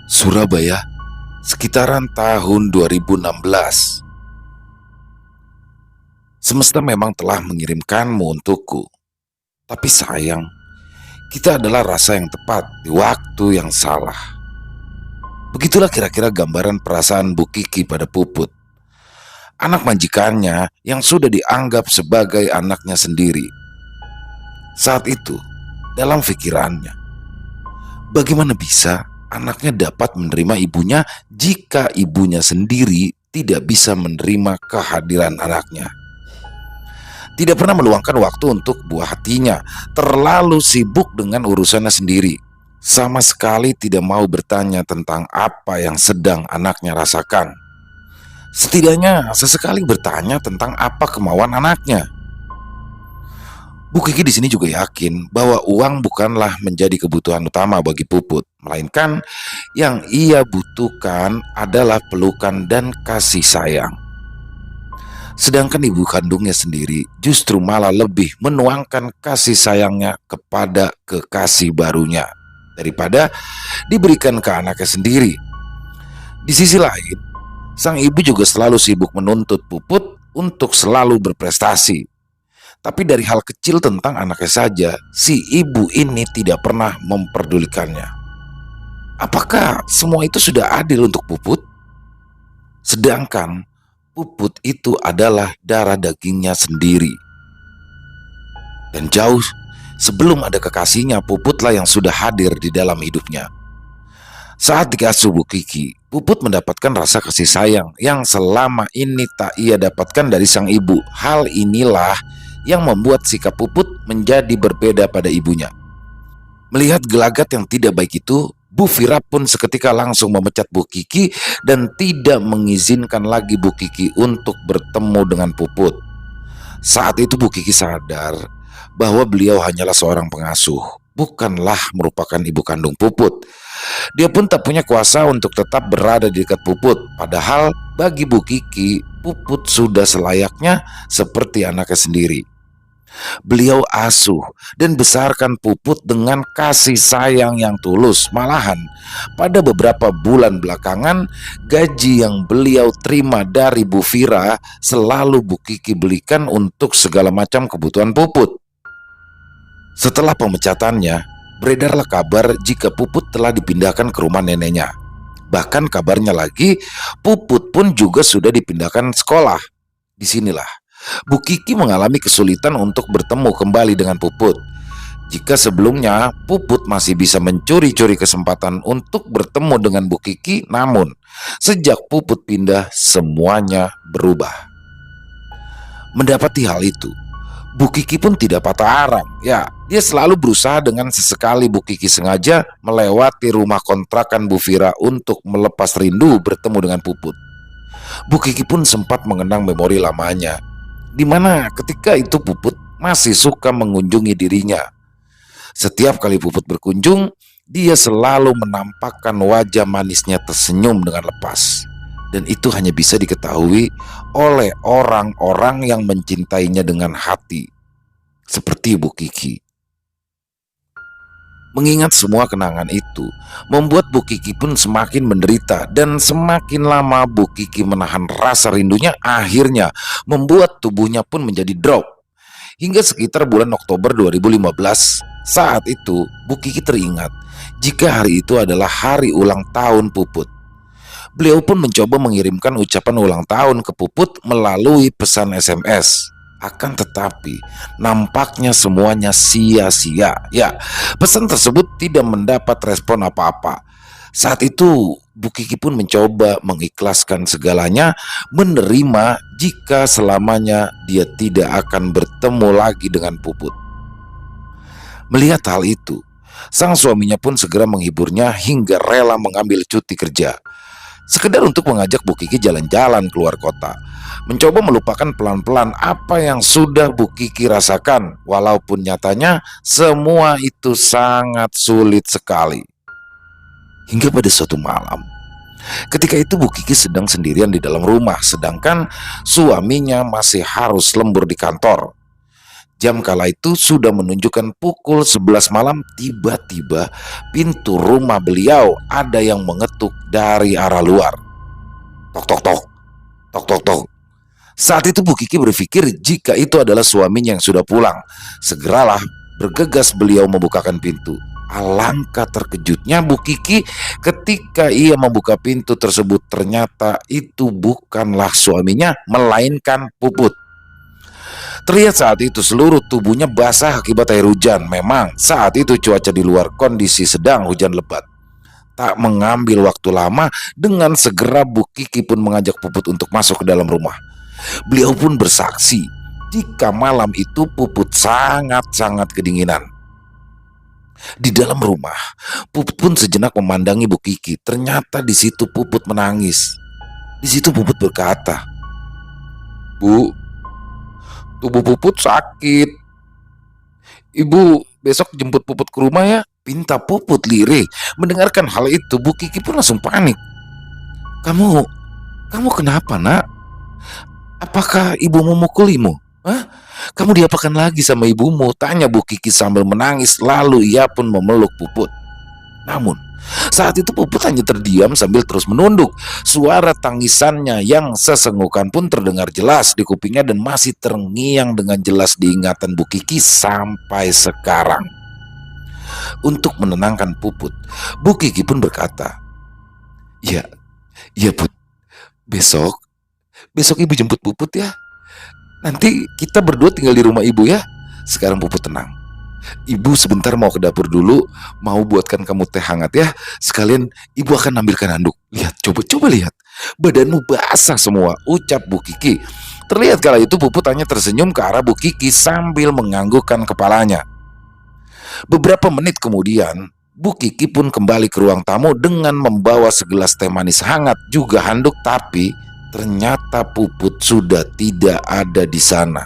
Surabaya, sekitaran tahun 2016. Semesta memang telah mengirimkanmu untukku. Tapi sayang, kita adalah rasa yang tepat di waktu yang salah. Begitulah kira-kira gambaran perasaan Bu Kiki pada Puput, anak majikannya yang sudah dianggap sebagai anaknya sendiri. Saat itu, dalam pikirannya, bagaimana bisa anaknya dapat menerima ibunya jika ibunya sendiri tidak bisa menerima kehadiran anaknya. Tidak pernah meluangkan waktu untuk buah hatinya, terlalu sibuk dengan urusannya sendiri. Sama sekali tidak mau bertanya tentang apa yang sedang anaknya rasakan. Setidaknya sesekali bertanya tentang apa kemauan anaknya. Bu Kiki di sini juga yakin bahwa uang bukanlah menjadi kebutuhan utama bagi Puput, melainkan yang ia butuhkan adalah pelukan dan kasih sayang. Sedangkan ibu kandungnya sendiri justru malah lebih menuangkan kasih sayangnya kepada kekasih barunya daripada diberikan ke anaknya sendiri. Di sisi lain, sang ibu juga selalu sibuk menuntut Puput untuk selalu berprestasi. Tapi dari hal kecil tentang anaknya saja, si ibu ini tidak pernah memperdulikannya. Apakah semua itu sudah adil untuk Puput? Sedangkan Puput itu adalah darah dagingnya sendiri. Dan jauh sebelum ada kekasihnya, Puputlah yang sudah hadir di dalam hidupnya. Saat dikasuh Bu Kiki, Puput mendapatkan rasa kasih sayang yang selama ini tak ia dapatkan dari sang ibu. Hal inilah yang membuat sikap Puput menjadi berbeda pada ibunya. Melihat gelagat yang tidak baik itu, Bu Fira pun seketika langsung memecat Bu Kiki dan tidak mengizinkan lagi Bu Kiki untuk bertemu dengan Puput. Saat itu Bu Kiki sadar bahwa beliau hanyalah seorang pengasuh, bukanlah merupakan ibu kandung Puput. Dia pun tak punya kuasa untuk tetap berada di dekat Puput. Padahal bagi Bu Kiki, Puput sudah selayaknya seperti anaknya sendiri. Beliau asuh dan besarkan Puput dengan kasih sayang yang tulus. Malahan pada beberapa bulan belakangan, gaji yang beliau terima dari Bu Fira selalu Bu Kiki belikan untuk segala macam kebutuhan Puput. Setelah pemecatannya, beredarlah kabar jika Puput telah dipindahkan ke rumah neneknya. Bahkan kabarnya lagi, Puput pun juga sudah dipindahkan sekolah. Disinilah Bu Kiki mengalami kesulitan untuk bertemu kembali dengan Puput. Jika sebelumnya Puput masih bisa mencuri-curi kesempatan untuk bertemu dengan Bu Kiki, namun sejak Puput pindah, semuanya berubah. Mendapati hal itu, Bu Kiki pun tidak patah arang. Ya, dia selalu berusaha dengan sesekali Bu Kiki sengaja melewati rumah kontrakan Bu Fira untuk melepas rindu bertemu dengan Puput. Bu Kiki pun sempat mengenang memori lamanya, di mana ketika itu Puput masih suka mengunjungi dirinya. Setiap kali Puput berkunjung, dia selalu menampakkan wajah manisnya tersenyum dengan lepas. Dan itu hanya bisa diketahui oleh orang-orang yang mencintainya dengan hati, seperti Bu Kiki. Mengingat semua kenangan itu, membuat Bu Kiki pun semakin menderita. Dan semakin lama Bu Kiki menahan rasa rindunya, akhirnya membuat tubuhnya pun menjadi drop. Hingga sekitar bulan Oktober 2015, saat itu Bu Kiki teringat jika hari itu adalah hari ulang tahun Puput. Beliau pun mencoba mengirimkan ucapan ulang tahun ke Puput melalui pesan SMS. Akan tetapi nampaknya semuanya sia-sia. Ya, pesan tersebut tidak mendapat respon apa-apa. Saat itu Bu Kiki pun mencoba mengikhlaskan segalanya, menerima jika selamanya dia tidak akan bertemu lagi dengan Puput. Melihat hal itu, sang suaminya pun segera menghiburnya hingga rela mengambil cuti kerja, sekedar untuk mengajak Bu Kiki jalan-jalan keluar kota, mencoba melupakan pelan-pelan apa yang sudah Bu Kiki rasakan, walaupun nyatanya semua itu sangat sulit sekali. Hingga pada suatu malam, ketika itu Bu Kiki sedang sendirian di dalam rumah, sedangkan suaminya masih harus lembur di kantor. Jam kala itu sudah menunjukkan pukul 11 malam. Tiba-tiba pintu rumah beliau ada yang mengetuk dari arah luar. Tok tok tok, tok tok tok. Saat itu Bu Kiki berpikir jika itu adalah suaminya yang sudah pulang. Segeralah bergegas beliau membukakan pintu. Alangkah terkejutnya Bu Kiki ketika ia membuka pintu tersebut. Ternyata itu bukanlah suaminya, melainkan Puput. Terlihat saat itu seluruh tubuhnya basah akibat air hujan. Memang saat itu cuaca di luar kondisi sedang hujan lebat. Tak mengambil waktu lama, dengan segera Bu Kiki pun mengajak Puput untuk masuk ke dalam rumah. Beliau pun bersaksi jika malam itu Puput sangat-sangat kedinginan. Di dalam rumah, Puput pun sejenak memandangi Bu Kiki. Ternyata di situ Puput menangis. Di situ Puput berkata, "Bu, tubuh Puput sakit. Ibu besok jemput Puput ke rumah ya," pinta Puput lirih. Mendengarkan hal itu, Bu Kiki pun langsung panik. Kamu, kamu kenapa, Nak? Apakah ibu memukulimu? Hah? Kamu diapakan lagi sama ibumu? Tanya Bu Kiki sambil menangis. Lalu ia pun memeluk Puput. Namun saat itu Puput hanya terdiam sambil terus menunduk. Suara tangisannya yang sesenggukan pun terdengar jelas di kupingnya dan masih terngiang dengan jelas di ingatan Bu Kiki sampai sekarang. Untuk menenangkan Puput, Bu Kiki pun berkata, "Ya, ya Put, besok ibu jemput Puput ya. Nanti kita berdua tinggal di rumah ibu ya. Sekarang Puput tenang. Ibu sebentar mau ke dapur dulu, mau buatkan kamu teh hangat ya. Sekalian ibu akan ambilkan handuk. Lihat, coba lihat. Badanmu basah semua," ucap Bu Kiki. Terlihat kala itu Puput hanya tersenyum ke arah Bu Kiki sambil menganggukkan kepalanya. Beberapa menit kemudian, Bu Kiki pun kembali ke ruang tamu dengan membawa segelas teh manis hangat juga handuk, tapi ternyata Puput sudah tidak ada di sana.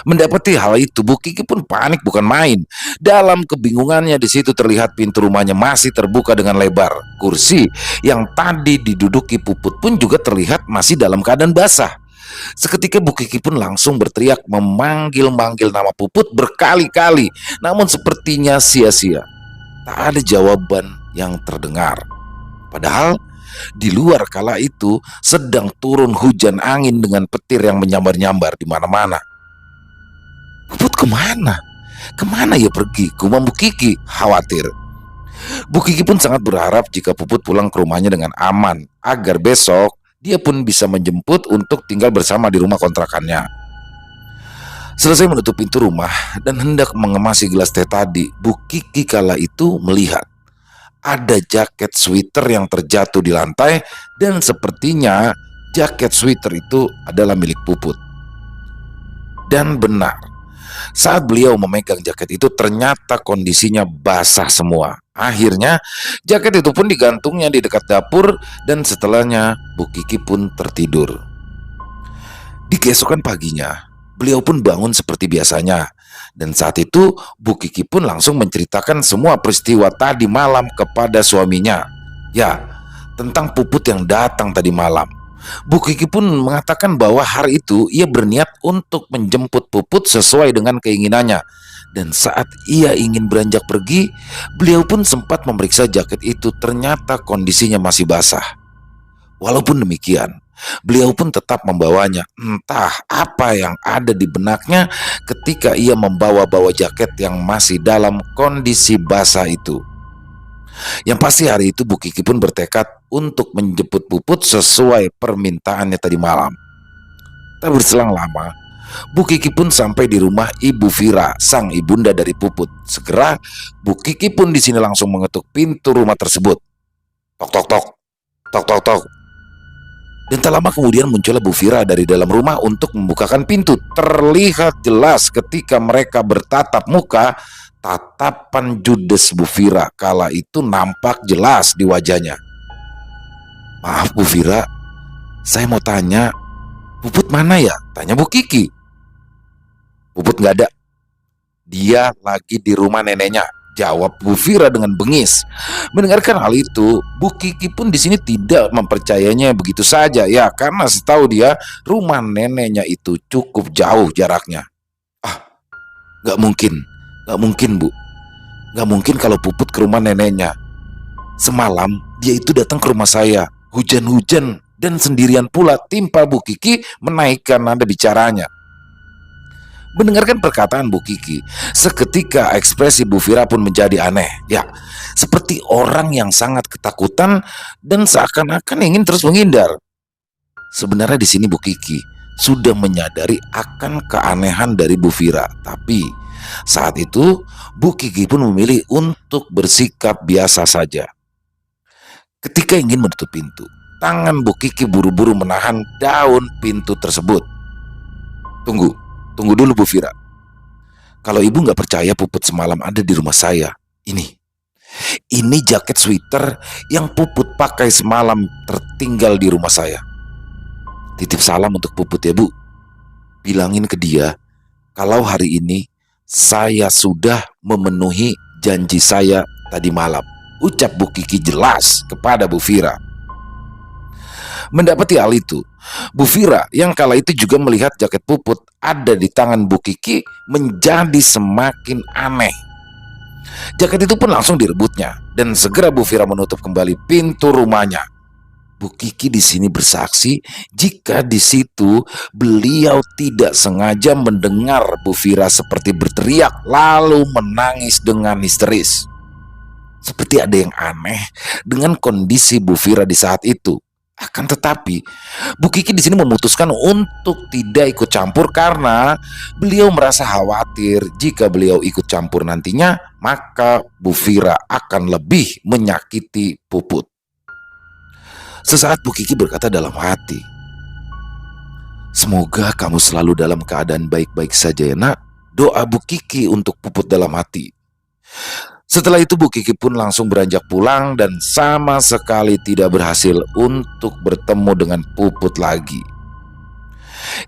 Mendapati hal itu, Bu Kiki pun panik bukan main. Dalam kebingungannya, di situ terlihat pintu rumahnya masih terbuka dengan lebar. Kursi yang tadi diduduki Puput pun juga terlihat masih dalam keadaan basah. Seketika Bu Kiki pun langsung berteriak memanggil-manggil nama Puput berkali-kali. Namun sepertinya sia-sia. Tak ada jawaban yang terdengar. Padahal di luar kala itu sedang turun hujan angin dengan petir yang menyambar-nyambar di mana-mana. Puput kemana? Kemana ya pergi? Gumam Bu Kiki khawatir. Bu Kiki pun sangat berharap jika Puput pulang ke rumahnya dengan aman, agar besok dia pun bisa menjemput untuk tinggal bersama di rumah kontrakannya. Selesai menutup pintu rumah dan hendak mengemasi gelas teh tadi, Bu Kiki kala itu melihat ada jaket sweater yang terjatuh di lantai, dan sepertinya jaket sweater itu adalah milik Puput. Dan benar, saat beliau memegang jaket itu ternyata kondisinya basah semua. Akhirnya jaket itu pun digantungnya di dekat dapur, dan setelahnya Bu Kiki pun tertidur. Di keesokan paginya, beliau pun bangun seperti biasanya. Dan saat itu Bu Kiki pun langsung menceritakan semua peristiwa tadi malam kepada suaminya. Ya, tentang Puput yang datang tadi malam. Bu Kiki pun mengatakan bahwa hari itu ia berniat untuk menjemput Puput sesuai dengan keinginannya. Dan saat ia ingin beranjak pergi, beliau pun sempat memeriksa jaket itu. Ternyata kondisinya masih basah. Walaupun demikian, beliau pun tetap membawanya. Entah apa yang ada di benaknya ketika ia membawa-bawa jaket yang masih dalam kondisi basah itu. Yang pasti hari itu Bu Kiki pun bertekad untuk menjemput Puput sesuai permintaannya tadi malam. Tak berselang lama, Bu Kiki pun sampai di rumah Ibu Vira, sang ibunda dari Puput. Segera Bu Kiki pun di sini langsung mengetuk pintu rumah tersebut. Tok tok tok, tok tok tok. Dan tak lama kemudian muncullah Bu Vira dari dalam rumah untuk membukakan pintu. Terlihat jelas ketika mereka bertatap muka, tatapan judes Bu Vira kala itu nampak jelas di wajahnya. "Maaf Bu Vira, saya mau tanya, Puput mana ya?" tanya Bu Kiki. "Puput nggak ada. Dia lagi di rumah neneknya," jawab Bu Vira dengan bengis. Mendengarkan hal itu, Bu Kiki pun di sini tidak mempercayainya begitu saja ya, karena setahu dia rumah neneknya itu cukup jauh jaraknya. Gak mungkin, gak mungkin Bu. Gak mungkin kalau Puput ke rumah neneknya. Semalam dia itu datang ke rumah saya, hujan-hujan dan sendirian pula, timpa Bu Kiki menaikkan nada bicaranya. Mendengarkan perkataan Bu Kiki, seketika ekspresi Bu Vira pun menjadi aneh. Ya, seperti orang yang sangat ketakutan dan seakan-akan ingin terus menghindar. Sebenarnya di sini Bu Kiki sudah menyadari akan keanehan dari Bu Vira, tapi saat itu Bu Kiki pun memilih untuk bersikap biasa saja. Ketika ingin menutup pintu, tangan Bu Kiki buru-buru menahan daun pintu tersebut. Tunggu, tunggu dulu Bu Vira. Kalau ibu nggak percaya Puput semalam ada di rumah saya, ini jaket sweater yang Puput pakai semalam tertinggal di rumah saya. Titip salam untuk Puput ya Bu. Bilangin ke dia kalau hari ini saya sudah memenuhi janji saya tadi malam. Ucap Bu Kiki jelas kepada Bu Vira. Mendapati hal itu, Bu Vira yang kala itu juga melihat jaket Puput ada di tangan Bu Kiki menjadi semakin aneh. Jaket itu pun langsung direbutnya dan segera Bu Vira menutup kembali pintu rumahnya. Bu Kiki di sini bersaksi jika di situ beliau tidak sengaja mendengar Bu Vira seperti berteriak lalu menangis dengan histeris. Seperti ada yang aneh dengan kondisi Bu Vira di saat itu. Akan tetapi, Bu Kiki di sini memutuskan untuk tidak ikut campur karena beliau merasa khawatir jika beliau ikut campur nantinya, maka Bu Vira akan lebih menyakiti Puput. Sesaat Bu Kiki berkata dalam hati, "Semoga kamu selalu dalam keadaan baik-baik saja ya nak." Doa Bu Kiki untuk Puput dalam hati. Setelah itu Bu Kiki pun langsung beranjak pulang dan sama sekali tidak berhasil untuk bertemu dengan Puput lagi.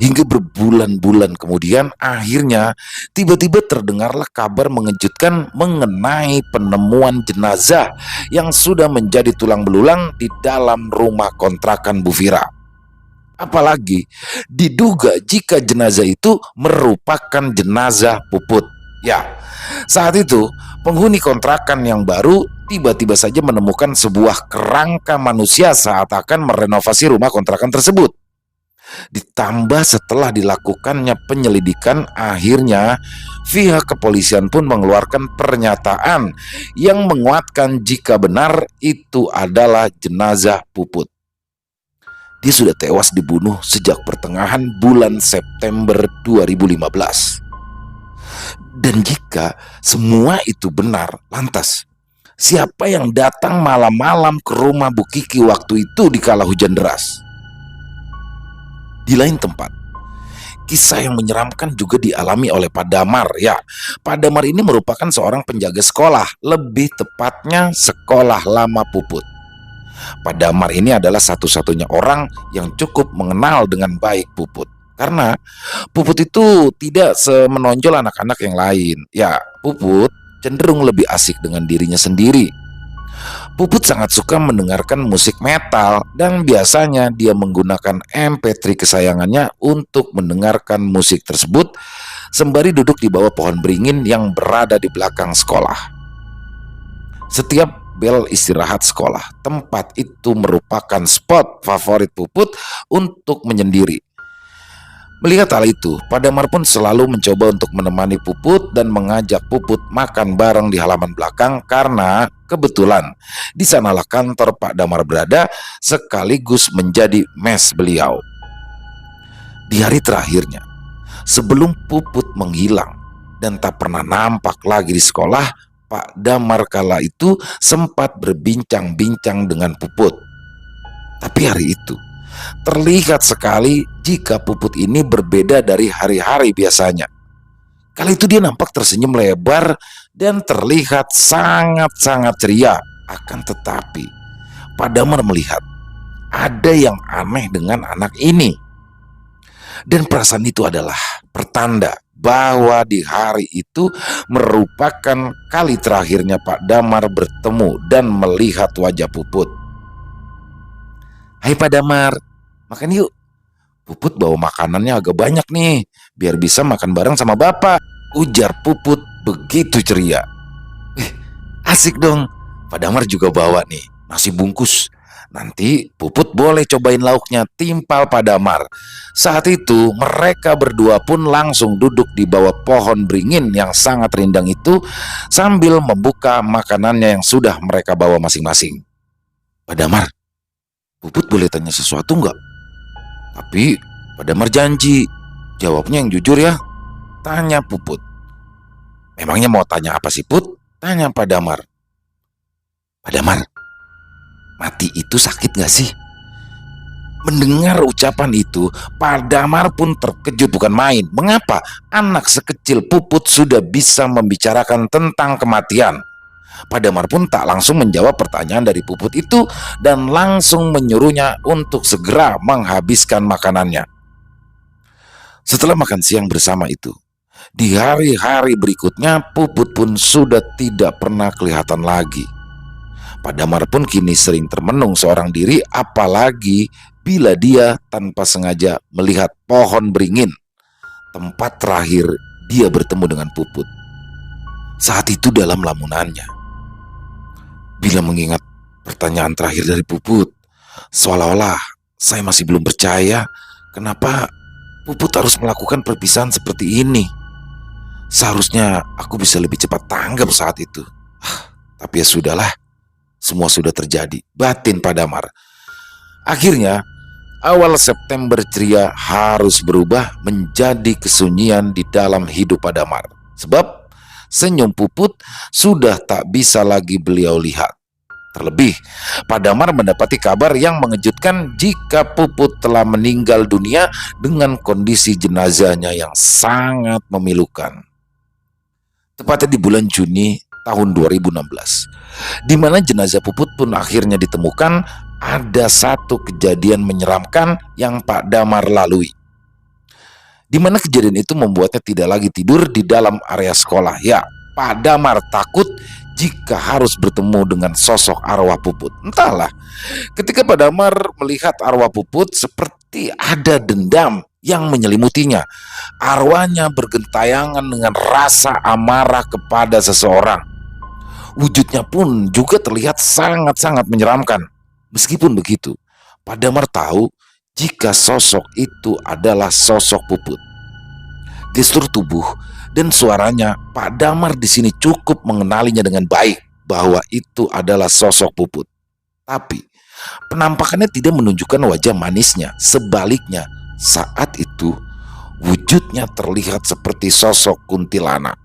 Hingga berbulan-bulan kemudian akhirnya tiba-tiba terdengarlah kabar mengejutkan mengenai penemuan jenazah yang sudah menjadi tulang belulang di dalam rumah kontrakan Bu Vira. Apalagi diduga jika jenazah itu merupakan jenazah Puput. Ya, saat itu penghuni kontrakan yang baru tiba-tiba saja menemukan sebuah kerangka manusia saat akan merenovasi rumah kontrakan tersebut. Ditambah setelah dilakukannya penyelidikan, akhirnya pihak kepolisian pun mengeluarkan pernyataan yang menguatkan jika benar itu adalah jenazah Puput. Dia sudah tewas dibunuh sejak pertengahan bulan September 2015. Dan jika semua itu benar, lantas siapa yang datang malam-malam ke rumah Bu Kiki waktu itu di kala hujan deras? Di lain tempat, kisah yang menyeramkan juga dialami oleh Pak Damar. Ya, Pak Damar ini merupakan seorang penjaga sekolah, lebih tepatnya sekolah lama Puput. Pak Damar ini adalah satu-satunya orang yang cukup mengenal dengan baik Puput. Karena Puput itu tidak semenonjol anak-anak yang lain. Ya, Puput cenderung lebih asik dengan dirinya sendiri. Puput sangat suka mendengarkan musik metal dan biasanya dia menggunakan MP3 kesayangannya untuk mendengarkan musik tersebut sembari duduk di bawah pohon beringin yang berada di belakang sekolah. Setiap bel istirahat sekolah, tempat itu merupakan spot favorit Puput untuk menyendiri. Melihat hal itu, Pak Damar pun selalu mencoba untuk menemani Puput dan mengajak Puput makan bareng di halaman belakang karena kebetulan di sanalah kantor Pak Damar berada sekaligus menjadi mes beliau. Di hari terakhirnya, sebelum Puput menghilang dan tak pernah nampak lagi di sekolah, Pak Damar kala itu sempat berbincang-bincang dengan Puput. Tapi hari itu terlihat sekali jika Puput ini berbeda dari hari-hari biasanya. Kali itu dia nampak tersenyum lebar dan terlihat sangat-sangat ceria. Akan tetapi Pak Damar melihat ada yang aneh dengan anak ini. Dan perasaan itu adalah pertanda bahwa di hari itu merupakan kali terakhirnya Pak Damar bertemu dan melihat wajah Puput. "Hai Pak Damar, makan yuk. Puput bawa makanannya agak banyak nih, biar bisa makan bareng sama Bapak." ujar Puput begitu ceria. "Eh, asik dong. Pak Damar juga bawa nih nasi bungkus. Nanti Puput boleh cobain lauknya," timpal Pak Damar. Saat itu mereka berdua pun langsung duduk di bawah pohon beringin yang sangat rindang itu sambil membuka makanannya yang sudah mereka bawa masing-masing. "Pak Damar, Puput boleh tanya sesuatu nggak?" "Tapi Pak Damar janji jawabnya yang jujur ya," tanya Puput. "Memangnya mau tanya apa sih, Put?" tanya Pak Damar. "Pak Damar, mati itu sakit gak sih?" Mendengar ucapan itu, Pak Damar pun terkejut bukan main. Mengapa anak sekecil Puput sudah bisa membicarakan tentang kematian? Pak Damar pun tak langsung menjawab pertanyaan dari Puput itu dan langsung menyuruhnya untuk segera menghabiskan makanannya. Setelah makan siang bersama itu, di hari-hari berikutnya Puput pun sudah tidak pernah kelihatan lagi. Pak Damar pun kini sering termenung seorang diri, apalagi bila dia tanpa sengaja melihat pohon beringin, tempat terakhir dia bertemu dengan Puput. Saat itu dalam lamunannya, bila mengingat pertanyaan terakhir dari Puput, seolah-olah saya masih belum percaya kenapa Puput harus melakukan perpisahan seperti ini. Seharusnya aku bisa lebih cepat tanggap saat itu. Tapi ya sudahlah, semua sudah terjadi, batin Pak Damar. Akhirnya, awal September ceria harus berubah menjadi kesunyian di dalam hidup Pak Damar. Sebab senyum Puput sudah tak bisa lagi beliau lihat. Terlebih, Pak Damar mendapati kabar yang mengejutkan jika Puput telah meninggal dunia dengan kondisi jenazahnya yang sangat memilukan. Tepatnya di bulan Juni tahun 2016, di mana jenazah Puput pun akhirnya ditemukan, ada satu kejadian menyeramkan yang Pak Damar lalui. Di mana kejadian itu membuatnya tidak lagi tidur di dalam area sekolah. Ya, Pak Damar takut jika harus bertemu dengan sosok arwah Puput. Entahlah, ketika Pak Damar melihat arwah Puput seperti ada dendam yang menyelimutinya. Arwahnya bergentayangan dengan rasa amarah kepada seseorang. Wujudnya pun juga terlihat sangat-sangat menyeramkan. Meskipun begitu, Pak Damar tahu jika sosok itu adalah sosok Puput. Gestur tubuh dan suaranya, Pak Damar di sini cukup mengenalinya dengan baik bahwa itu adalah sosok Puput. Tapi penampakannya tidak menunjukkan wajah manisnya. Sebaliknya, saat itu wujudnya terlihat seperti sosok kuntilanak.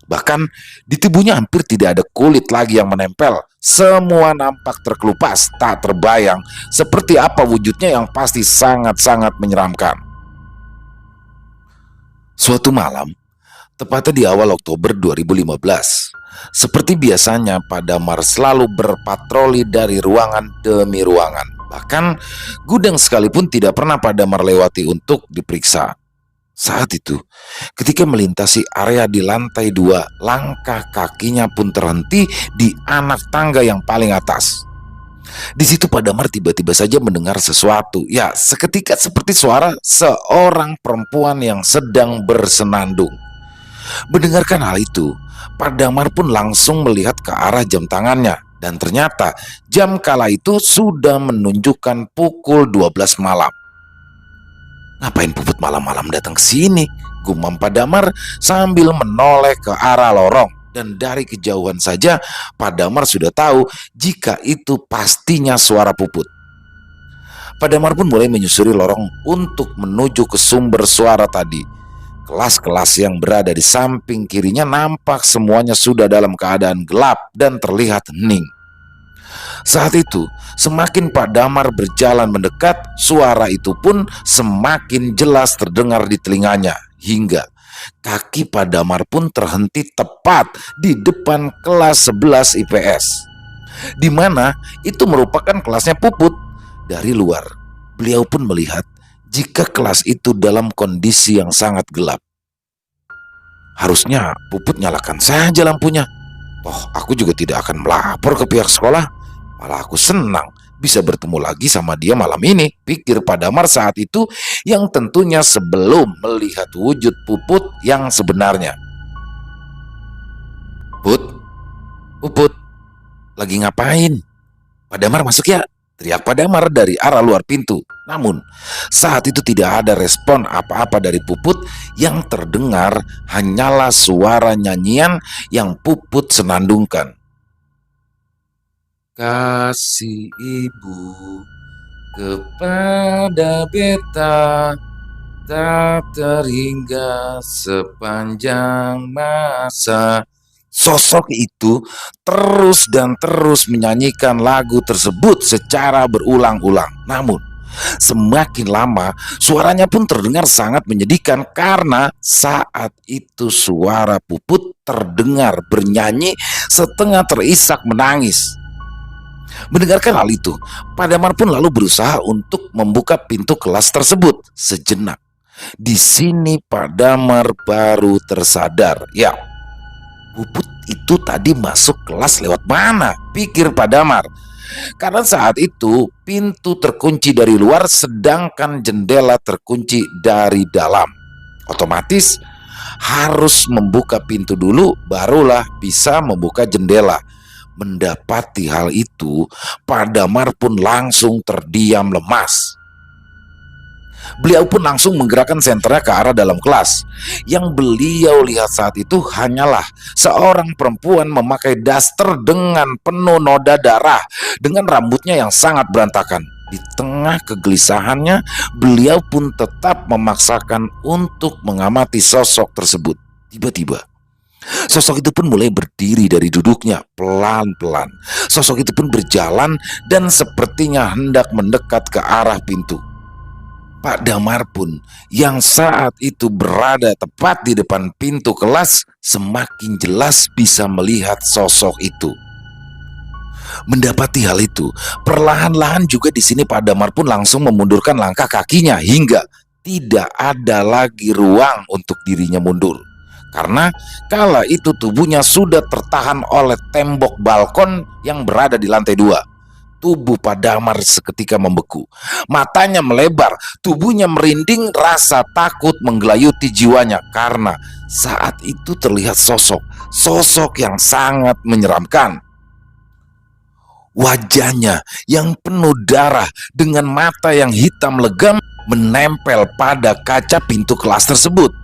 Bahkan di tubuhnya hampir tidak ada kulit lagi yang menempel. Semua nampak terkelupas, tak terbayang seperti apa wujudnya yang pasti sangat-sangat menyeramkan. Suatu malam, tepatnya di awal Oktober 2015, seperti biasanya Pak Damar selalu berpatroli dari ruangan demi ruangan. Bahkan gudang sekalipun tidak pernah Pak Damar lewati untuk diperiksa. Saat itu, ketika melintasi area di lantai 2, langkah kakinya pun terhenti di anak tangga yang paling atas. Di situ Pak Damar tiba-tiba saja mendengar sesuatu. Ya, seketika seperti suara seorang perempuan yang sedang bersenandung. Mendengarkan hal itu, Pak Damar pun langsung melihat ke arah jam tangannya. Dan ternyata jam kala itu sudah menunjukkan pukul 12 malam. "Ngapain Puput malam-malam datang ke sini?" gumam Pak Damar sambil menoleh ke arah lorong. Dan dari kejauhan saja Pak Damar sudah tahu jika itu pastinya suara Puput. Pak Damar pun mulai menyusuri lorong untuk menuju ke sumber suara tadi. Kelas-kelas yang berada di samping kirinya nampak semuanya sudah dalam keadaan gelap dan terlihat hening. Saat itu, semakin Pak Damar berjalan mendekat, suara itu pun semakin jelas terdengar di telinganya, hingga kaki Pak Damar pun terhenti tepat di depan kelas 11 IPS, di mana itu merupakan kelasnya Puput. Dari luar, beliau pun melihat jika kelas itu dalam kondisi yang sangat gelap. Harusnya Puput nyalakan saja lampunya. Toh aku juga tidak akan melapor ke pihak sekolah. Malah aku senang bisa bertemu lagi sama dia malam ini, pikir Pak Damar saat itu, yang tentunya sebelum melihat wujud Puput yang sebenarnya. "Put, Puput, lagi ngapain?" "Pak Damar masuk ya," teriak Pak Damar dari arah luar pintu. Namun, saat itu tidak ada respon apa-apa dari Puput. Yang terdengar hanyalah suara nyanyian yang Puput senandungkan. "Kasih ibu kepada beta tak terhingga sepanjang masa." Sosok itu terus dan terus menyanyikan lagu tersebut secara berulang-ulang. Namun, semakin lama suaranya pun terdengar sangat menyedihkan karena saat itu suara Puput terdengar bernyanyi setengah terisak menangis. Mendengarkan hal itu, Pak Damar pun lalu berusaha untuk membuka pintu kelas tersebut. Sejenak, di sini Pak Damar baru tersadar. Ya, Puput itu tadi masuk kelas lewat mana? Pikir Pak Damar. Karena saat itu pintu terkunci dari luar sedangkan jendela terkunci dari dalam. Otomatis harus membuka pintu dulu barulah bisa membuka jendela. Mendapati hal itu, Pak Damar pun langsung terdiam lemas. Beliau pun langsung menggerakkan senternya ke arah dalam kelas. Yang beliau lihat saat itu hanyalah seorang perempuan memakai daster dengan penuh noda darah, dengan rambutnya yang sangat berantakan. Di tengah kegelisahannya, beliau pun tetap memaksakan untuk mengamati sosok tersebut. Tiba-tiba, sosok itu pun mulai berdiri dari duduknya pelan-pelan. Sosok itu pun berjalan dan sepertinya hendak mendekat ke arah pintu. Pak Damar pun yang saat itu berada tepat di depan pintu kelas semakin jelas bisa melihat sosok itu. Mendapati hal itu, perlahan-lahan juga di sini Pak Damar pun langsung memundurkan langkah kakinya hingga tidak ada lagi ruang untuk dirinya mundur. Karena kala itu tubuhnya sudah tertahan oleh tembok balkon yang berada di lantai 2. Tubuh Pak Damar seketika membeku. Matanya melebar, tubuhnya merinding, rasa takut menggelayuti jiwanya karena saat itu terlihat sosok yang sangat menyeramkan. Wajahnya yang penuh darah dengan mata yang hitam legam menempel pada kaca pintu kelas tersebut.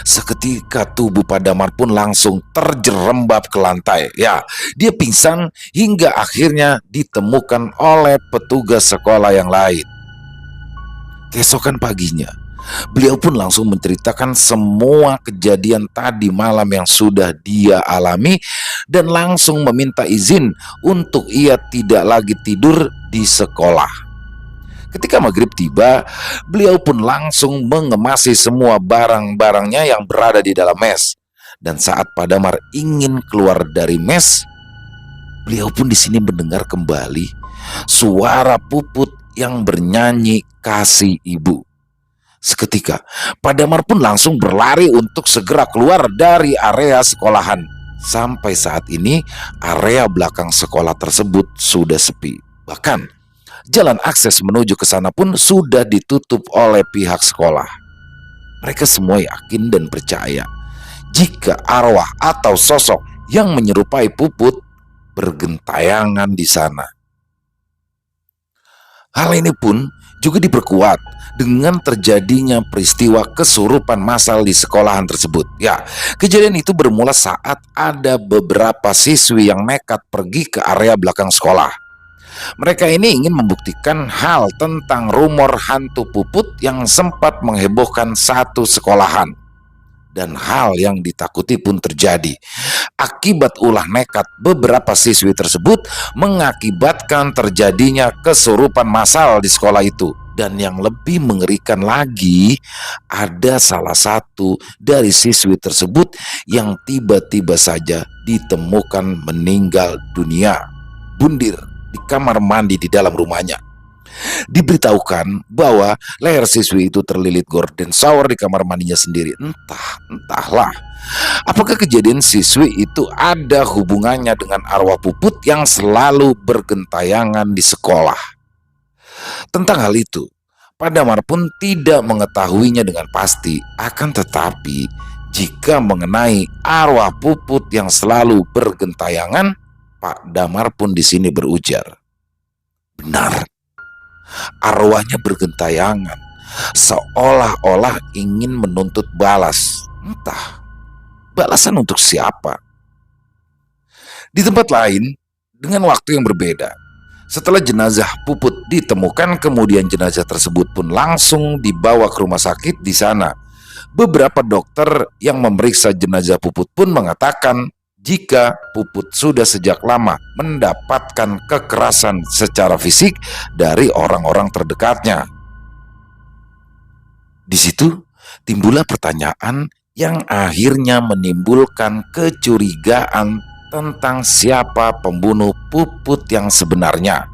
Seketika tubuh Pak Damar pun langsung terjerembab ke lantai. Ya, dia pingsan hingga akhirnya ditemukan oleh petugas sekolah yang lain. Keesokan paginya, beliau pun langsung menceritakan semua kejadian tadi malam yang sudah dia alami dan langsung meminta izin untuk ia tidak lagi tidur di sekolah. Ketika maghrib tiba, beliau pun langsung mengemasi semua barang-barangnya yang berada di dalam mes. Dan saat Pak Damar ingin keluar dari mes, beliau pun di sini mendengar kembali suara Puput yang bernyanyi "Kasih Ibu". Seketika, Pak Damar pun langsung berlari untuk segera keluar dari area sekolahan. Sampai saat ini, area belakang sekolah tersebut sudah sepi. Bahkan, jalan akses menuju ke sana pun sudah ditutup oleh pihak sekolah. Mereka semua yakin dan percaya jika arwah atau sosok yang menyerupai Puput bergentayangan di sana. Hal ini pun juga diperkuat dengan terjadinya peristiwa kesurupan massal di sekolahan tersebut. Ya, kejadian itu bermula saat ada beberapa siswi yang nekat pergi ke area belakang sekolah. Mereka ini ingin membuktikan hal tentang rumor hantu Puput yang sempat menghebohkan satu sekolahan. Dan hal yang ditakuti pun terjadi. Akibat ulah nekat beberapa siswi tersebut mengakibatkan terjadinya kesurupan massal di sekolah itu. Dan yang lebih mengerikan lagi, ada salah satu dari siswi tersebut yang tiba-tiba saja ditemukan meninggal dunia, bundir di kamar mandi di dalam rumahnya. Diberitahukan bahwa leher siswi itu terlilit gorden shower di kamar mandinya sendiri. Entahlah, apakah kejadian siswi itu ada hubungannya dengan arwah Puput yang selalu bergentayangan di sekolah? Tentang hal itu, Pak Damar pun tidak mengetahuinya dengan pasti. Akan tetapi, Jika mengenai arwah Puput yang selalu bergentayangan, Pak Damar pun di sini berujar, benar, arwahnya bergentayangan, seolah-olah ingin menuntut balas. Entah, balasan untuk siapa? Di tempat lain, dengan waktu yang berbeda, setelah jenazah Puput ditemukan, kemudian jenazah tersebut pun langsung dibawa ke rumah sakit. Di sana, beberapa dokter yang memeriksa jenazah Puput pun mengatakan jika Puput sudah sejak lama mendapatkan kekerasan secara fisik dari orang-orang terdekatnya. Di situ timbullah pertanyaan yang akhirnya menimbulkan kecurigaan tentang siapa pembunuh Puput yang sebenarnya.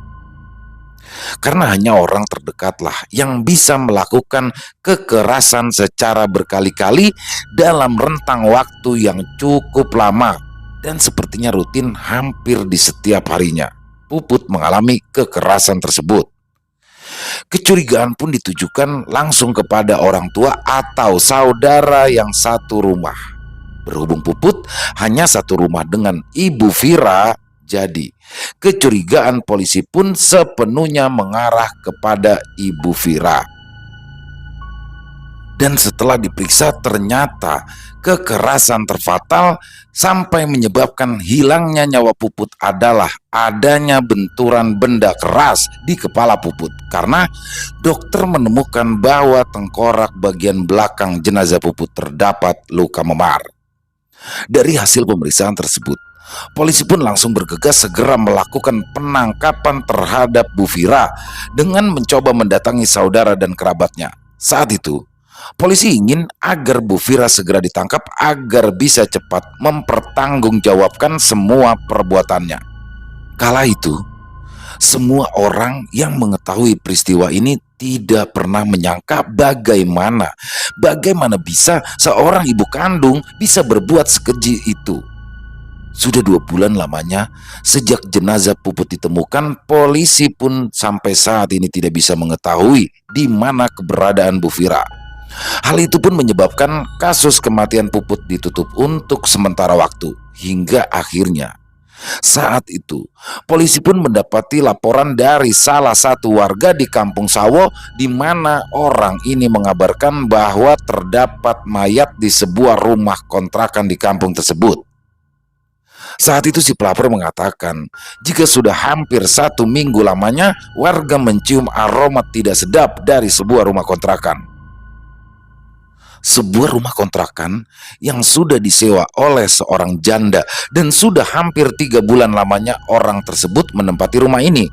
Karena hanya orang terdekatlah yang bisa melakukan kekerasan secara berkali-kali dalam rentang waktu yang cukup lama, dan sepertinya rutin hampir di setiap harinya Puput mengalami kekerasan tersebut. Kecurigaan pun ditujukan langsung kepada orang tua atau saudara yang satu rumah. Berhubung Puput hanya satu rumah dengan Ibu Vira, jadi kecurigaan polisi pun sepenuhnya mengarah kepada Ibu Vira. Dan setelah diperiksa, ternyata kekerasan terfatal sampai menyebabkan hilangnya nyawa Puput adalah adanya benturan benda keras di kepala Puput, karena dokter menemukan bahwa tengkorak bagian belakang jenazah Puput terdapat luka memar. Dari hasil pemeriksaan tersebut, polisi pun langsung bergegas segera melakukan penangkapan terhadap Bu Vira dengan mencoba mendatangi saudara dan kerabatnya. Saat itu, polisi ingin agar Bu Vira segera ditangkap agar bisa cepat mempertanggungjawabkan semua perbuatannya. Kala itu, semua orang yang mengetahui peristiwa ini tidak pernah menyangka bagaimana bisa seorang ibu kandung bisa berbuat sekeji itu. Sudah 2 bulan lamanya sejak jenazah Puput ditemukan, polisi pun sampai saat ini tidak bisa mengetahui di mana keberadaan Bu Vira. Hal itu pun menyebabkan kasus kematian Puput ditutup untuk sementara waktu, hingga akhirnya saat itu polisi pun mendapati laporan dari salah satu warga di Kampung Sawo, di mana orang ini mengabarkan bahwa terdapat mayat di sebuah rumah kontrakan di kampung tersebut. Saat itu si pelapor mengatakan jika sudah hampir 1 minggu lamanya warga mencium aroma tidak sedap dari sebuah rumah kontrakan. Sebuah rumah kontrakan yang sudah disewa oleh seorang janda, dan sudah hampir 3 bulan lamanya orang tersebut menempati rumah ini.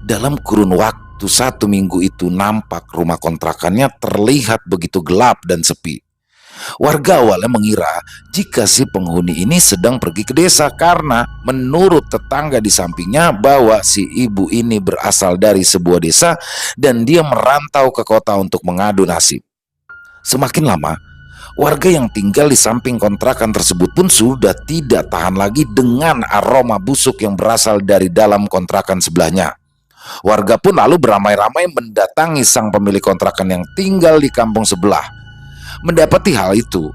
Dalam kurun waktu 1 minggu itu, nampak rumah kontrakannya terlihat begitu gelap dan sepi. Warga awalnya mengira jika si penghuni ini sedang pergi ke desa, karena menurut tetangga di sampingnya bahwa si ibu ini berasal dari sebuah desa dan dia merantau ke kota untuk mengadu nasib. Semakin lama, warga yang tinggal di samping kontrakan tersebut pun sudah tidak tahan lagi dengan aroma busuk yang berasal dari dalam kontrakan sebelahnya. Warga pun lalu beramai-ramai mendatangi sang pemilik kontrakan yang tinggal di kampung sebelah. Mendapati hal itu,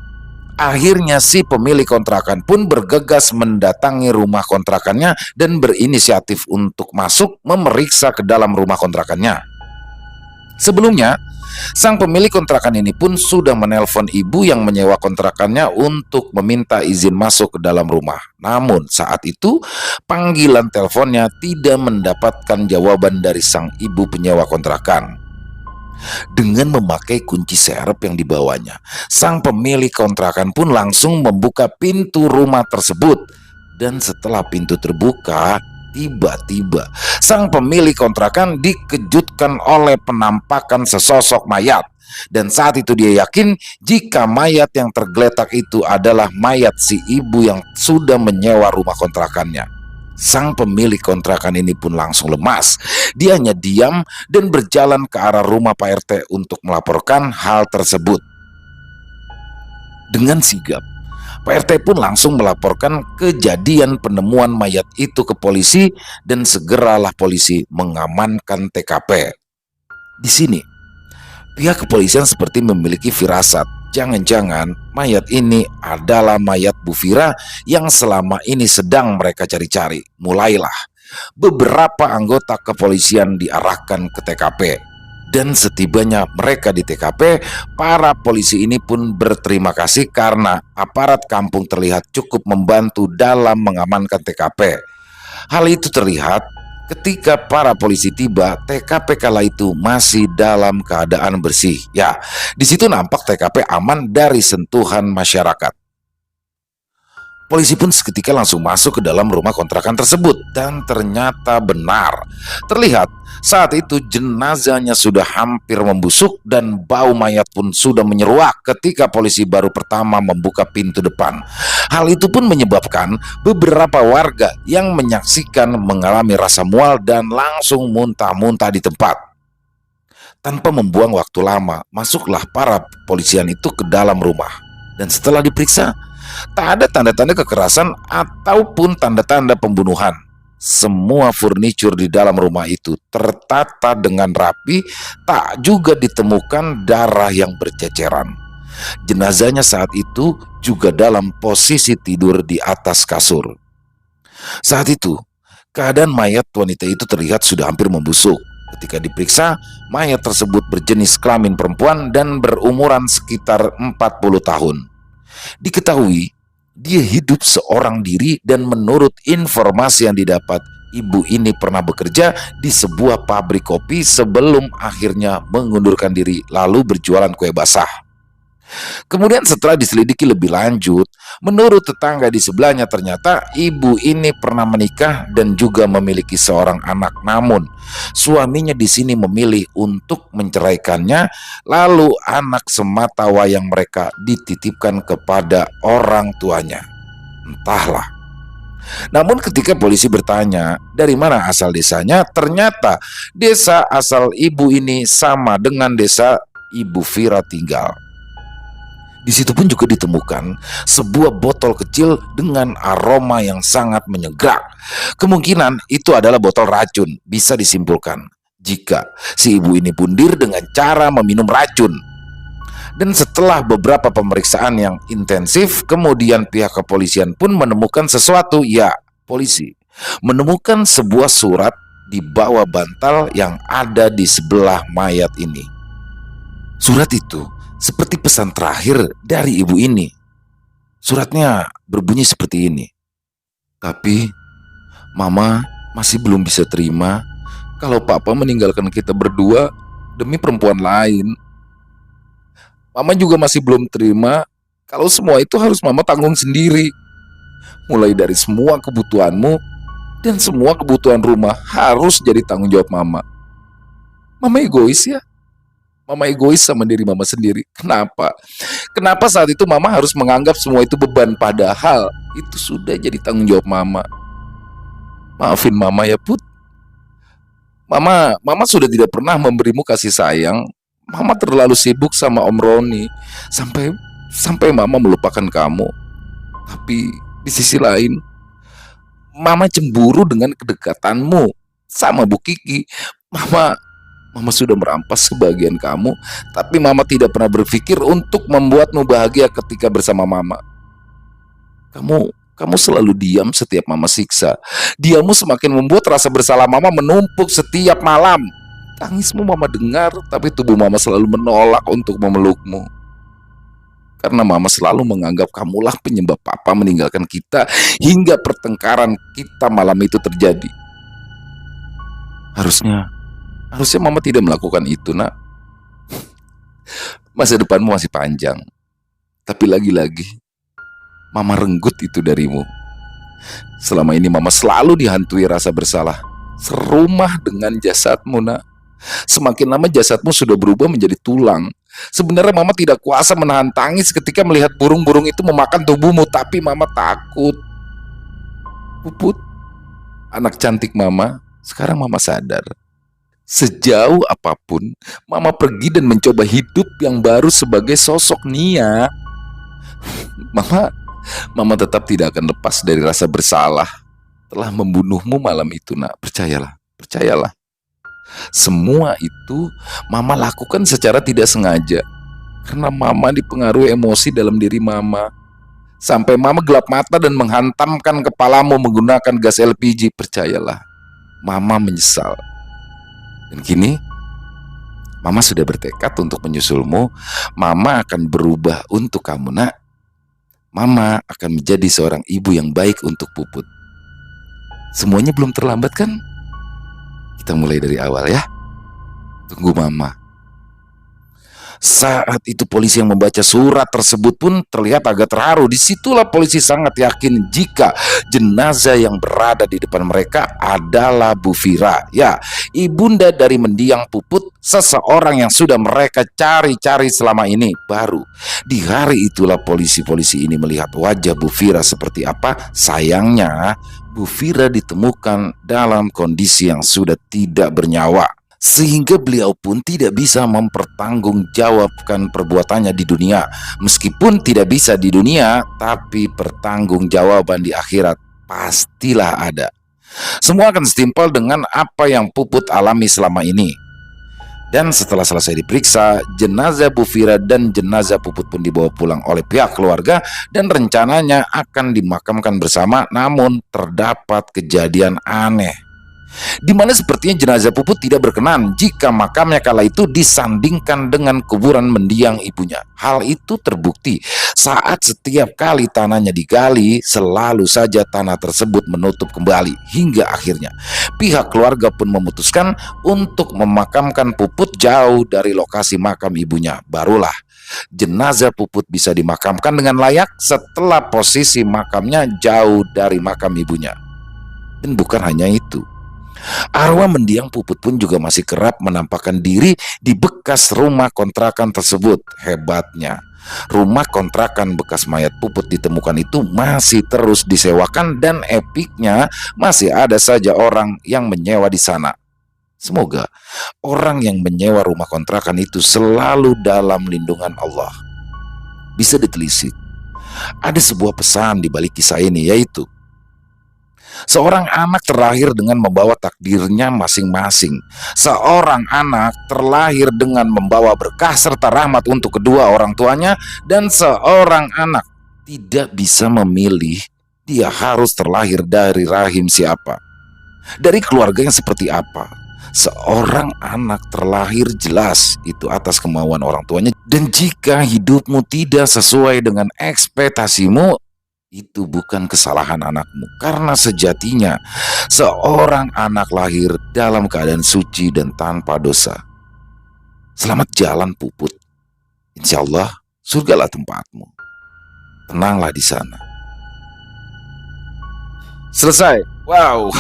akhirnya si pemilik kontrakan pun bergegas mendatangi rumah kontrakannya dan berinisiatif untuk masuk memeriksa ke dalam rumah kontrakannya. Sebelumnya, sang pemilik kontrakan ini pun sudah menelpon ibu yang menyewa kontrakannya untuk meminta izin masuk ke dalam rumah. Namun saat itu panggilan teleponnya tidak mendapatkan jawaban dari sang ibu penyewa kontrakan. Dengan memakai kunci serep yang dibawanya, sang pemilik kontrakan pun langsung membuka pintu rumah tersebut. Dan setelah pintu terbuka, tiba-tiba sang pemilik kontrakan dikejutkan oleh penampakan sesosok mayat. Dan saat itu dia yakin jika mayat yang tergeletak itu adalah mayat si ibu yang sudah menyewa rumah kontrakannya. Sang pemilik kontrakan ini pun langsung lemas. Dia hanya diam dan berjalan ke arah rumah Pak RT untuk melaporkan hal tersebut. Dengan sigap, Pak RT pun langsung melaporkan kejadian penemuan mayat itu ke polisi, dan segeralah polisi mengamankan TKP. Di sini, pihak kepolisian seperti memiliki firasat jangan-jangan mayat ini adalah mayat Bu Vira yang selama ini sedang mereka cari-cari. Mulailah beberapa anggota kepolisian diarahkan ke TKP. Dan setibanya mereka di TKP, para polisi ini pun berterima kasih karena aparat kampung terlihat cukup membantu dalam mengamankan TKP. Hal itu terlihat ketika para polisi tiba, TKP kala itu masih dalam keadaan bersih. Ya, di situ nampak TKP aman dari sentuhan masyarakat. Polisi pun seketika langsung masuk ke dalam rumah kontrakan tersebut dan ternyata benar. Terlihat saat itu jenazahnya sudah hampir membusuk dan bau mayat pun sudah menyeruak ketika polisi baru pertama membuka pintu depan. Hal itu pun menyebabkan beberapa warga yang menyaksikan mengalami rasa mual dan langsung muntah-muntah di tempat. Tanpa membuang waktu lama, masuklah para polisian itu ke dalam rumah. Dan setelah diperiksa, tak ada tanda-tanda kekerasan ataupun tanda-tanda pembunuhan. Semua furnitur di dalam rumah itu tertata dengan rapi, tak juga ditemukan darah yang berceceran. Jenazahnya saat itu juga dalam posisi tidur di atas kasur. Saat itu, keadaan mayat wanita itu terlihat sudah hampir membusuk. Ketika diperiksa, mayat tersebut berjenis kelamin perempuan dan berumuran sekitar 40 tahun. Diketahui dia hidup seorang diri dan menurut informasi yang didapat, ibu ini pernah bekerja di sebuah pabrik kopi sebelum akhirnya mengundurkan diri lalu berjualan kue basah. Kemudian setelah diselidiki lebih lanjut, menurut tetangga di sebelahnya ternyata ibu ini pernah menikah dan juga memiliki seorang anak. Namun suaminya di sini memilih untuk menceraikannya, lalu anak semata wayang mereka dititipkan kepada orang tuanya. Entahlah. Namun ketika polisi bertanya dari mana asal desanya, ternyata desa asal ibu ini sama dengan desa Ibu Vira tinggal. Di situ pun juga ditemukan sebuah botol kecil dengan aroma yang sangat menyegar. Kemungkinan itu adalah botol racun, bisa disimpulkan jika si ibu ini bundir dengan cara meminum racun. Dan setelah beberapa pemeriksaan yang intensif, kemudian pihak kepolisian pun menemukan sesuatu. Ya, polisi menemukan sebuah surat di bawah bantal yang ada di sebelah mayat ini. Surat itu seperti pesan terakhir dari ibu ini. Suratnya berbunyi seperti ini. Tapi mama masih belum bisa terima kalau papa meninggalkan kita berdua demi perempuan lain. Mama juga masih belum terima kalau semua itu harus mama tanggung sendiri. Mulai dari semua kebutuhanmu dan semua kebutuhan rumah harus jadi tanggung jawab mama. Mama egois ya. Mama egois sama diri mama sendiri. Kenapa? Kenapa saat itu mama harus menganggap semua itu beban, padahal itu sudah jadi tanggung jawab mama. Maafin mama ya Put. Mama sudah tidak pernah memberimu kasih sayang. Mama terlalu sibuk sama Om Roni sampai mama melupakan kamu. Tapi di sisi lain, mama cemburu dengan kedekatanmu sama Bu Kiki. Mama sudah merampas kebahagiaan kamu, tapi mama tidak pernah berpikir untuk membuatmu bahagia ketika bersama mama. Kamu selalu diam setiap mama siksa. Diammu semakin membuat rasa bersalah mama menumpuk setiap malam. Tangismu mama dengar, tapi tubuh mama selalu menolak untuk memelukmu. Karena mama selalu menganggap kamulah penyebab papa meninggalkan kita hingga pertengkaran kita malam itu terjadi. Harusnya mama tidak melakukan itu, nak. Masa depanmu masih panjang. Tapi lagi-lagi, mama renggut itu darimu. Selama ini mama selalu dihantui rasa bersalah. Serumah dengan jasadmu, nak. Semakin lama jasadmu sudah berubah menjadi tulang. Sebenarnya mama tidak kuasa menahan tangis ketika melihat burung-burung itu memakan tubuhmu. Tapi mama takut. Puput, anak cantik mama, sekarang mama sadar. Sejauh apapun mama pergi dan mencoba hidup yang baru sebagai sosok Nia, Mama tetap tidak akan lepas dari rasa bersalah telah membunuhmu malam itu, nak. Percayalah. Semua itu mama lakukan secara tidak sengaja Karena mama dipengaruhi emosi dalam diri mama. Sampai mama gelap mata dan menghantamkan kepalamu menggunakan gas LPG. Percayalah, mama menyesal. Dan kini, mama sudah bertekad untuk menyusulmu. Mama akan berubah untuk kamu, nak. Mama akan menjadi seorang ibu yang baik untuk Puput. Semuanya belum terlambat kan? Kita mulai dari awal ya. Tunggu mama. Saat itu polisi yang membaca surat tersebut pun terlihat agak terharu. Disitulah polisi sangat yakin jika jenazah yang berada di depan mereka adalah Bu Fira. Ya, ibunda dari mendiang Puput, seseorang yang sudah mereka cari-cari selama ini. Baru di hari itulah polisi-polisi ini melihat wajah Bu Fira seperti apa. Sayangnya Bu Fira ditemukan dalam kondisi yang sudah tidak bernyawa, sehingga beliau pun tidak bisa mempertanggungjawabkan perbuatannya di dunia. Meskipun tidak bisa di dunia, tapi pertanggungjawaban di akhirat pastilah ada. Semua akan setimpal dengan apa yang Puput alami selama ini. Dan setelah selesai diperiksa, jenazah Bu Fira dan jenazah Puput pun dibawa pulang oleh pihak keluarga dan rencananya akan dimakamkan bersama. Namun terdapat kejadian aneh, di mana sepertinya jenazah Puput tidak berkenan jika makamnya kala itu disandingkan dengan kuburan mendiang ibunya. Hal itu terbukti saat setiap kali tanahnya digali, selalu saja tanah tersebut menutup kembali. Hingga akhirnya pihak keluarga pun memutuskan untuk memakamkan Puput jauh dari lokasi makam ibunya. Barulah jenazah Puput bisa dimakamkan dengan layak setelah posisi makamnya jauh dari makam ibunya. Dan bukan hanya itu, arwah mendiang Puput pun juga masih kerap menampakkan diri di bekas rumah kontrakan tersebut. Hebatnya, rumah kontrakan bekas mayat Puput ditemukan itu masih terus disewakan dan epiknya masih ada saja orang yang menyewa di sana. Semoga orang yang menyewa rumah kontrakan itu selalu dalam lindungan Allah. Bisa ditelisik, ada sebuah pesan di balik kisah ini, yaitu seorang anak terlahir dengan membawa takdirnya masing-masing. Seorang anak terlahir dengan membawa berkah serta rahmat untuk kedua orang tuanya. Dan seorang anak tidak bisa memilih dia harus terlahir dari rahim siapa, dari keluarga yang seperti apa. Seorang anak terlahir jelas itu atas kemauan orang tuanya. Dan jika hidupmu tidak sesuai dengan ekspektasimu, itu bukan kesalahan anakmu, karena sejatinya seorang anak lahir dalam keadaan suci dan tanpa dosa. Selamat jalan Puput. Insya Allah surgalah tempatmu. Tenanglah di sana. Selesai. Wow,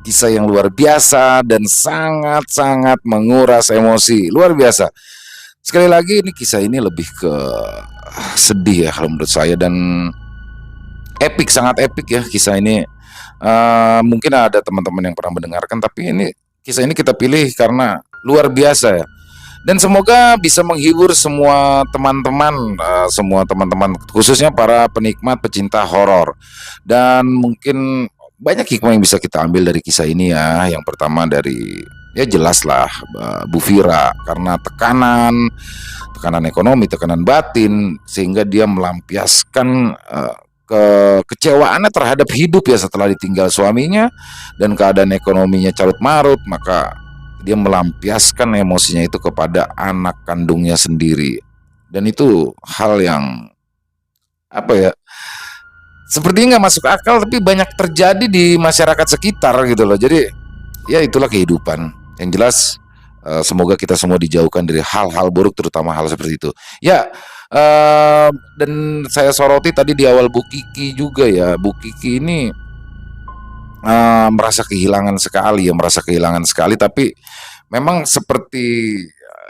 kisah yang luar biasa dan sangat-sangat menguras emosi. Luar biasa. Sekali lagi, ini kisah ini lebih ke sedih ya kalau menurut saya, dan epic, sangat epic ya kisah ini. Mungkin ada teman-teman yang pernah mendengarkan, tapi ini kisah ini kita pilih karena luar biasa ya. Dan semoga bisa menghibur semua teman-teman, khususnya para penikmat pecinta horor. Dan mungkin banyak hikmah yang bisa kita ambil dari kisah ini ya. Yang pertama dari, ya jelaslah, Bu Fira karena tekanan ekonomi, tekanan batin, sehingga dia melampiaskan kekecewaannya terhadap hidup ya setelah ditinggal suaminya dan keadaan ekonominya carut marut. Maka dia melampiaskan emosinya itu kepada anak kandungnya sendiri. Dan itu hal yang apa ya, sepertinya nggak masuk akal, tapi banyak terjadi di masyarakat sekitar gitu loh. Jadi ya itulah kehidupan. Yang jelas semoga kita semua dijauhkan dari hal-hal buruk, terutama hal seperti itu ya. Dan saya soroti tadi di awal Bu Kiki juga ya. Bu Kiki ini merasa kehilangan sekali, tapi memang seperti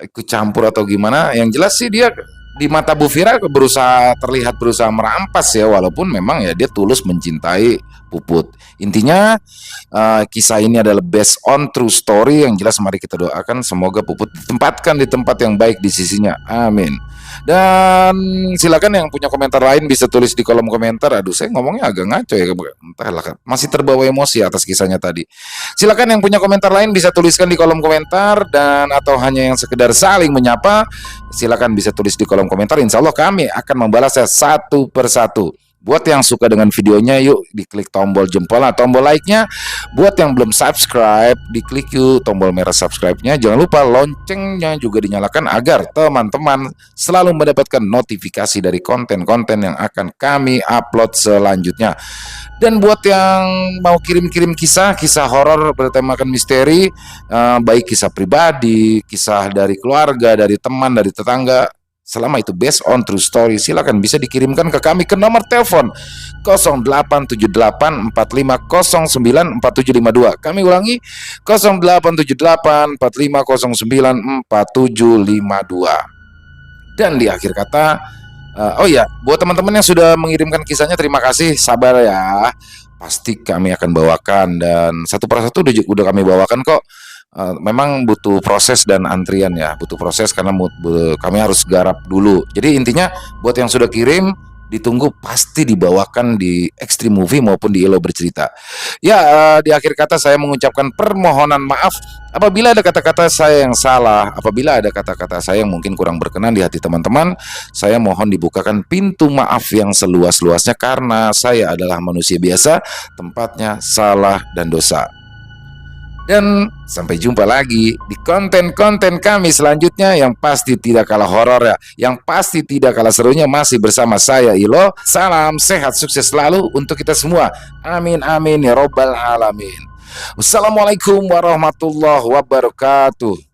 ikut campur atau gimana. Yang jelas sih dia di mata Bu Fira terlihat berusaha merampas ya, walaupun memang ya dia tulus mencintai Puput. Intinya kisah ini adalah based on true story. Yang jelas mari kita doakan semoga Puput ditempatkan di tempat yang baik di sisinya, amin. Dan silakan yang punya komentar lain bisa tulis di kolom komentar. Aduh, saya ngomongnya agak ngaco ya, entahlah, masih terbawa emosi atas kisahnya tadi. Silakan yang punya komentar lain bisa tuliskan di kolom komentar, dan atau hanya yang sekedar saling menyapa, silakan bisa tulis di kolom komentar. Insya Allah kami akan membalasnya satu persatu. Buat yang suka dengan videonya, yuk diklik tombol jempol atau tombol like-nya. Buat yang belum subscribe, diklik yuk tombol merah subscribe-nya. Jangan lupa loncengnya juga dinyalakan agar teman-teman selalu mendapatkan notifikasi dari konten-konten yang akan kami upload selanjutnya. Dan buat yang mau kirim-kirim kisah horor bertemakan misteri, baik kisah pribadi, kisah dari keluarga, dari teman, dari tetangga, selama itu based on true story, silakan bisa dikirimkan ke kami ke nomor telepon 087845094752. Kami ulangi 087845094752. Dan di akhir kata, oh ya, buat teman-teman yang sudah mengirimkan kisahnya, terima kasih, sabar ya. Pasti kami akan bawakan, dan satu persatu udah kami bawakan kok. Memang butuh proses dan antrian ya, butuh proses karena kami harus garap dulu. Jadi intinya buat yang sudah kirim, ditunggu, pasti dibawakan di Extreme Movie maupun di Elo Bercerita. Ya, di akhir kata saya mengucapkan permohonan maaf apabila ada kata-kata saya yang salah, apabila ada kata-kata saya yang mungkin kurang berkenan di hati teman-teman. Saya mohon dibukakan pintu maaf yang seluas-luasnya, karena saya adalah manusia biasa, tempatnya salah dan dosa. Dan sampai jumpa lagi di konten-konten kami selanjutnya yang pasti tidak kalah horor ya, yang pasti tidak kalah serunya, masih bersama saya Ilo. Salam sehat sukses selalu untuk kita semua. Amin amin ya robbal alamin. Wassalamualaikum warahmatullahi wabarakatuh.